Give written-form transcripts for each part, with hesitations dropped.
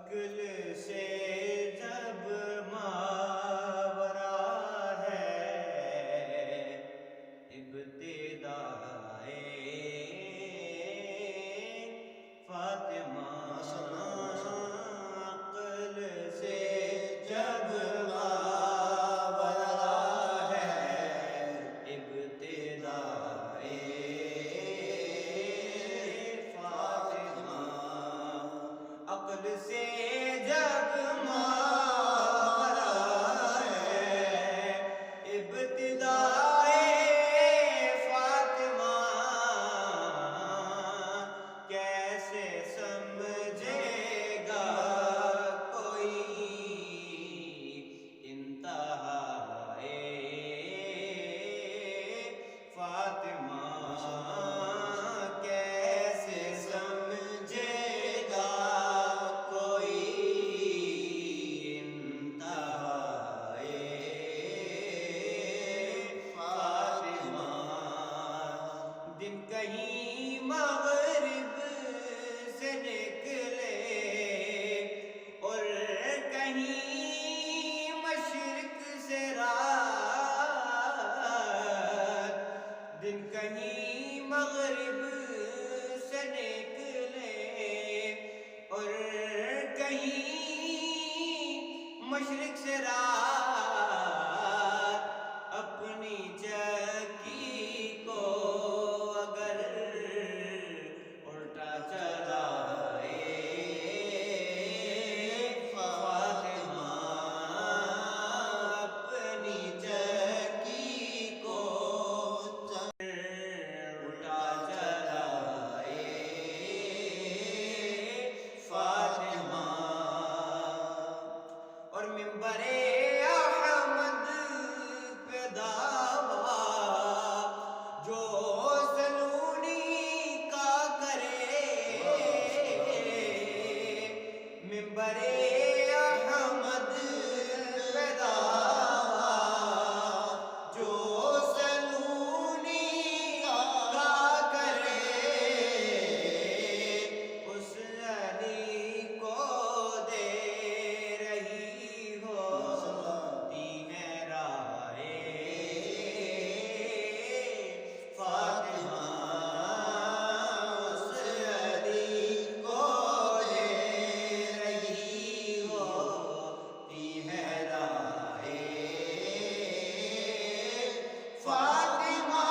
अक्ल से जब मावरा है इब्तिदाए फातिमा। अक्ल से जब मावरा है इब्तिदाए फातिमा। अक्ल से जब मावरा है इब्तिदाए फातिमा। कैसे समझेगा कोई इंतहाए फातिमा। कैसे समझेगा कोई इंतहाए फातिमा। दिन कहीं मग़रिब से निकले और कहीं मशरिक़ से रात। दिन कहीं मग़रिब से निकले और कहीं मशरिक़ से रात। अपनी चक्की को अगर उल्टा चलाए फातिमा। अपनी चक्की को उल्टा चलाए फातिमा। और मिंबरे अहमद पे दावा जो सलूनी का करे। मिंबरे अहमद पे दावा जो सलूनी का करे। उस अली को दे रही हो दीने राहे फातिमा। उस अली को दे रही हो दीने राहे फातिमा।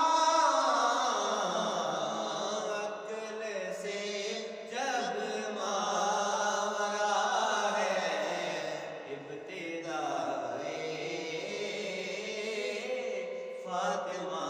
अक्ल से जब मावरा है इब्तिदाए फातिमा।